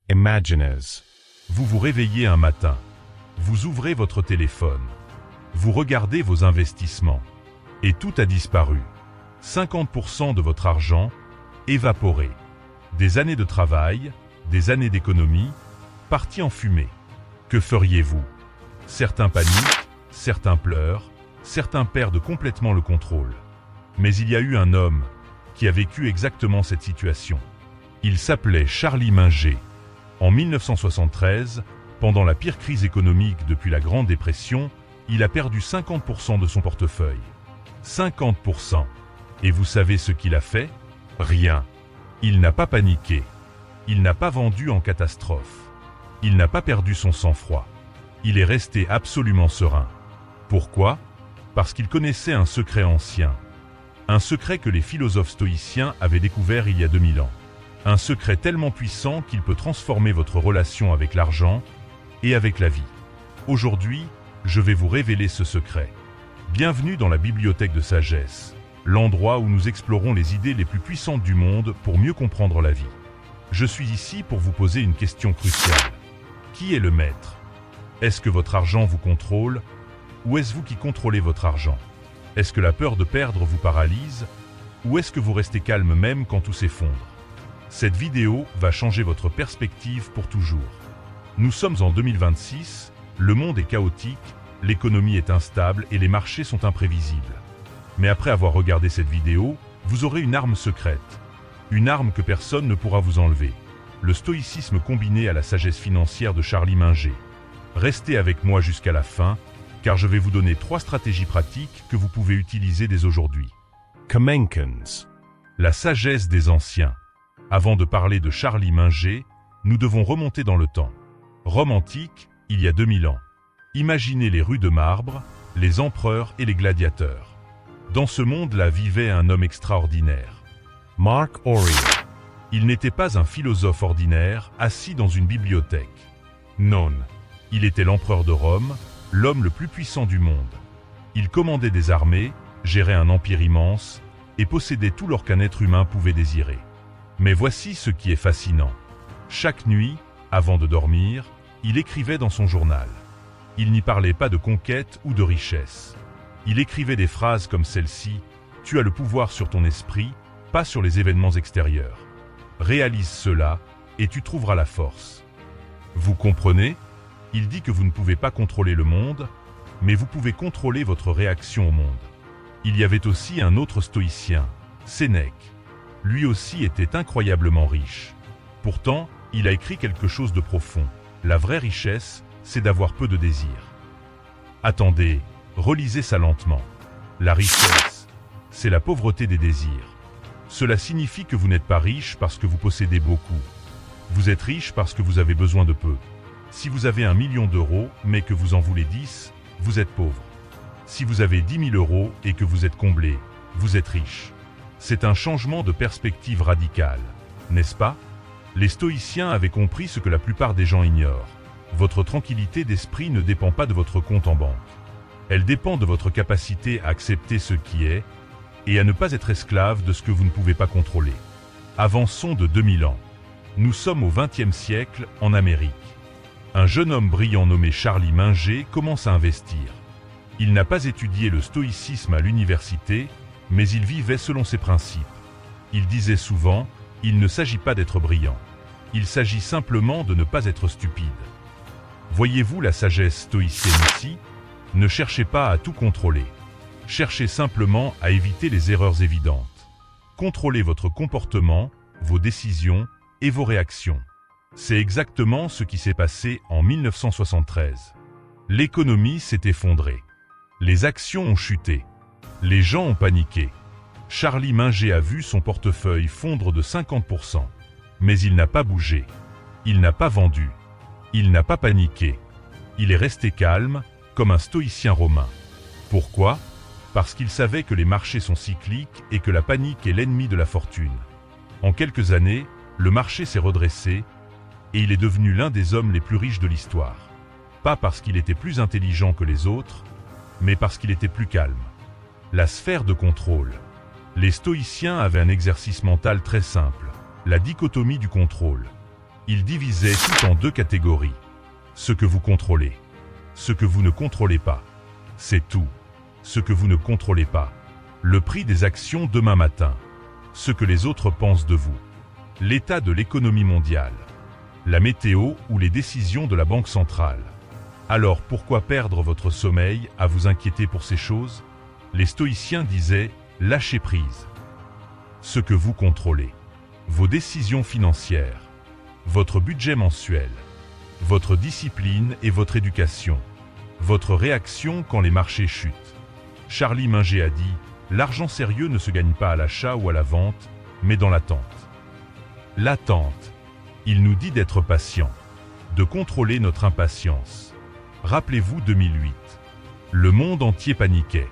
Imaginers. Vous vous réveillez un matin. Vous ouvrez votre téléphone. Vous regardez vos investissements. Et tout a disparu. 50% de votre argent évaporé. Des années de travail, des années d'économie, parties en fumée. Que feriez-vous? Certains paniquent, certains pleurent, certains perdent complètement le contrôle. Mais il y a eu un homme qui a vécu exactement cette situation. Il s'appelait Charlie Munger. En 1973, pendant la pire crise économique depuis la Grande Dépression, il a perdu 50% de son portefeuille. 50%. Et vous savez ce qu'il a fait? Rien. Il n'a pas paniqué. Il n'a pas vendu en catastrophe. Il n'a pas perdu son sang-froid. Il est resté absolument serein. Pourquoi? Parce qu'il connaissait un secret ancien. Un secret que les philosophes stoïciens avaient découvert il y a 2000 ans. Un secret tellement puissant qu'il peut transformer votre relation avec l'argent et avec la vie. Aujourd'hui, je vais vous révéler ce secret. Bienvenue dans la bibliothèque de sagesse, l'endroit où nous explorons les idées les plus puissantes du monde pour mieux comprendre la vie. Je suis ici pour vous poser une question cruciale. Qui est le maître? Est-ce que votre argent vous contrôle ou est-ce vous qui contrôlez votre argent? Est-ce que la peur de perdre vous paralyse ou est-ce que vous restez calme même quand tout s'effondre? Cette vidéo va changer votre perspective pour toujours. Nous sommes en 2026, le monde est chaotique, l'économie est instable et les marchés sont imprévisibles. Mais après avoir regardé cette vidéo, vous aurez une arme secrète. Une arme que personne ne pourra vous enlever. Le stoïcisme combiné à la sagesse financière de Charlie Munger. Restez avec moi jusqu'à la fin, car je vais vous donner 3 stratégies pratiques que vous pouvez utiliser dès aujourd'hui. Kamenkans. La sagesse des anciens. Avant de parler de Charlie Munger, nous devons remonter dans le temps. Rome antique, il y a 2000 ans. Imaginez les rues de marbre, les empereurs et les gladiateurs. Dans ce monde-là vivait un homme extraordinaire. Marc Aurèle. Il n'était pas un philosophe ordinaire assis dans une bibliothèque. Non, il était l'empereur de Rome, l'homme le plus puissant du monde. Il commandait des armées, gérait un empire immense et possédait tout l'or qu'un être humain pouvait désirer. Mais voici ce qui est fascinant. Chaque nuit, avant de dormir, il écrivait dans son journal. Il n'y parlait pas de conquête ou de richesse. Il écrivait des phrases comme celle-ci: « Tu as le pouvoir sur ton esprit, pas sur les événements extérieurs. Réalise cela et tu trouveras la force. » Vous comprenez? Il dit que vous ne pouvez pas contrôler le monde, mais vous pouvez contrôler votre réaction au monde. Il y avait aussi un autre stoïcien, Sénèque. Lui aussi était incroyablement riche. Pourtant, il a écrit quelque chose de profond. La vraie richesse, c'est d'avoir peu de désirs. Attendez, relisez ça lentement. La richesse, c'est la pauvreté des désirs. Cela signifie que vous n'êtes pas riche parce que vous possédez beaucoup. Vous êtes riche parce que vous avez besoin de peu. Si vous avez 1 million d'euros, mais que vous en voulez 10, vous êtes pauvre. Si vous avez 10 000 euros et que vous êtes comblé, vous êtes riche. C'est un changement de perspective radical, n'est-ce pas? Les stoïciens avaient compris ce que la plupart des gens ignorent. Votre tranquillité d'esprit ne dépend pas de votre compte en banque. Elle dépend de votre capacité à accepter ce qui est et à ne pas être esclave de ce que vous ne pouvez pas contrôler. Avançons de 2000 ans. Nous sommes au XXe siècle en Amérique. Un jeune homme brillant nommé Charlie Munger commence à investir. Il n'a pas étudié le stoïcisme à l'université, mais il vivait selon ses principes. Il disait souvent, il ne s'agit pas d'être brillant. Il s'agit simplement de ne pas être stupide. Voyez-vous la sagesse stoïcienne ici? Ne cherchez pas à tout contrôler. Cherchez simplement à éviter les erreurs évidentes. Contrôlez votre comportement, vos décisions et vos réactions. C'est exactement ce qui s'est passé en 1973. L'économie s'est effondrée. Les actions ont chuté. Les gens ont paniqué. Charlie Munger a vu son portefeuille fondre de 50%. Mais il n'a pas bougé. Il n'a pas vendu. Il n'a pas paniqué. Il est resté calme, comme un stoïcien romain. Pourquoi? Parce qu'il savait que les marchés sont cycliques et que la panique est l'ennemi de la fortune. En quelques années, le marché s'est redressé et il est devenu l'un des hommes les plus riches de l'histoire. Pas parce qu'il était plus intelligent que les autres, mais parce qu'il était plus calme. La sphère de contrôle. Les stoïciens avaient un exercice mental très simple, la dichotomie du contrôle. Il divisait tout en deux catégories. Ce que vous contrôlez. Ce que vous ne contrôlez pas. C'est tout. Ce que vous ne contrôlez pas. Le prix des actions demain matin. Ce que les autres pensent de vous. L'état de l'économie mondiale. La météo ou les décisions de la Banque centrale. Alors pourquoi perdre votre sommeil à vous inquiéter pour ces choses? Les stoïciens disaient « lâchez prise ». Ce que vous contrôlez. Vos décisions financières. Votre budget mensuel. Votre discipline et votre éducation. Votre réaction quand les marchés chutent. Charlie Munger a dit « L'argent sérieux ne se gagne pas à l'achat ou à la vente, mais dans l'attente ». L'attente. Il nous dit d'être patient, de contrôler notre impatience. Rappelez-vous 2008. Le monde entier paniquait.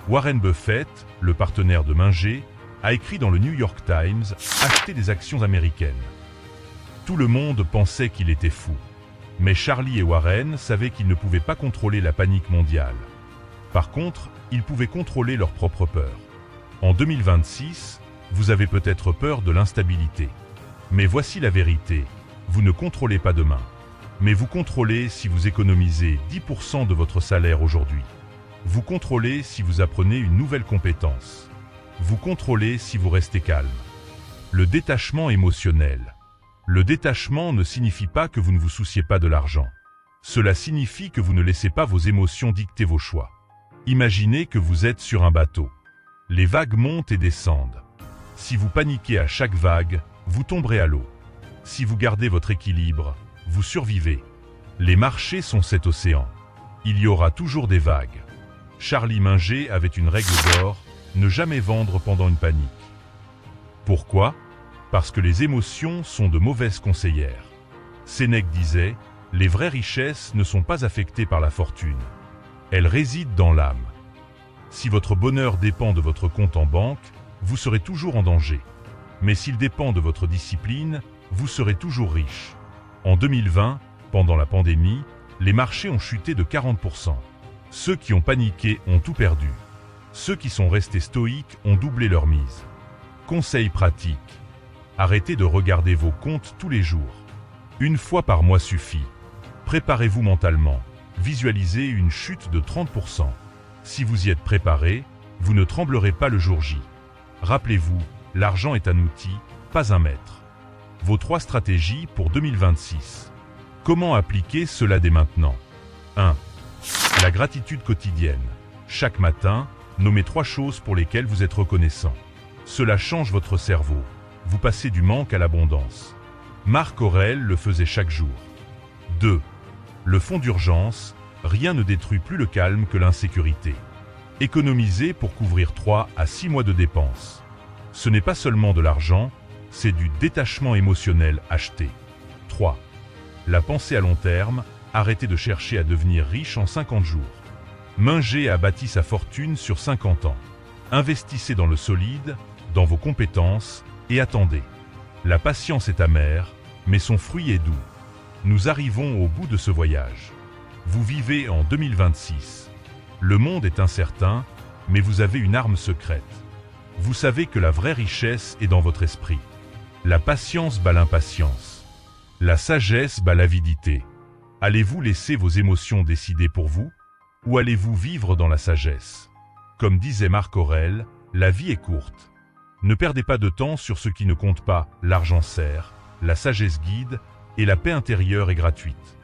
Warren Buffett, le partenaire de Munger, a écrit dans le New York Times « Acheter des actions américaines ». Tout le monde pensait qu'il était fou. Mais Charlie et Warren savaient qu'ils ne pouvaient pas contrôler la panique mondiale. Par contre, ils pouvaient contrôler leur propre peur. En 2026, vous avez peut-être peur de l'instabilité. Mais voici la vérité, vous ne contrôlez pas demain. Mais vous contrôlez si vous économisez 10% de votre salaire aujourd'hui. Vous contrôlez si vous apprenez une nouvelle compétence. Vous contrôlez si vous restez calme. Le détachement émotionnel. Le détachement ne signifie pas que vous ne vous souciez pas de l'argent. Cela signifie que vous ne laissez pas vos émotions dicter vos choix. Imaginez que vous êtes sur un bateau. Les vagues montent et descendent. Si vous paniquez à chaque vague, vous tomberez à l'eau. Si vous gardez votre équilibre, vous survivez. Les marchés sont cet océan. Il y aura toujours des vagues. Charlie Munger avait une règle d'or, ne jamais vendre pendant une panique. Pourquoi? Parce que les émotions sont de mauvaises conseillères. Sénèque disait, les vraies richesses ne sont pas affectées par la fortune. Elles résident dans l'âme. Si votre bonheur dépend de votre compte en banque, vous serez toujours en danger. Mais s'il dépend de votre discipline, vous serez toujours riche. En 2020, pendant la pandémie, les marchés ont chuté de 40%. Ceux qui ont paniqué ont tout perdu. Ceux qui sont restés stoïques ont doublé leur mise. Conseil pratique. Arrêtez de regarder vos comptes tous les jours. Une fois par mois suffit. Préparez-vous mentalement. Visualisez une chute de 30%. Si vous y êtes préparé, vous ne tremblerez pas le jour J. Rappelez-vous, l'argent est un outil, pas un maître. Vos 3 stratégies pour 2026. Comment appliquer cela dès maintenant? 1. La gratitude quotidienne. Chaque matin, nommez 3 choses pour lesquelles vous êtes reconnaissant. Cela change votre cerveau. Vous passez du manque à l'abondance. Marc Aurèle le faisait chaque jour. 2. Le fonds d'urgence. Rien ne détruit plus le calme que l'insécurité. Économisez pour couvrir 3 à 6 mois de dépenses. Ce n'est pas seulement de l'argent, c'est du détachement émotionnel acheté. 3. La pensée à long terme, arrêtez de chercher à devenir riche en 50 jours. Munger a bâti sa fortune sur 50 ans. Investissez dans le solide, dans vos compétences, et attendez. La patience est amère, mais son fruit est doux. Nous arrivons au bout de ce voyage. Vous vivez en 2026. Le monde est incertain, mais vous avez une arme secrète. Vous savez que la vraie richesse est dans votre esprit. La patience bat l'impatience. La sagesse bat l'avidité. Allez-vous laisser vos émotions décider pour vous? Ou allez-vous vivre dans la sagesse? Comme disait Marc Aurèle, la vie est courte. Ne perdez pas de temps sur ce qui ne compte pas, l'argent sert, la sagesse guide, et la paix intérieure est gratuite.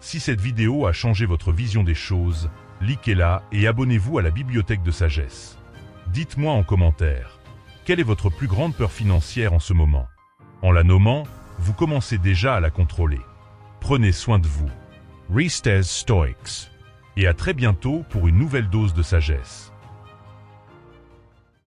Si cette vidéo a changé votre vision des choses, likez-la et abonnez-vous à la bibliothèque de sagesse. Dites-moi en commentaire, quelle est votre plus grande peur financière en ce moment? En la nommant, vous commencez déjà à la contrôler. Prenez soin de vous. Restes Stoics. Et à très bientôt pour une nouvelle dose de sagesse.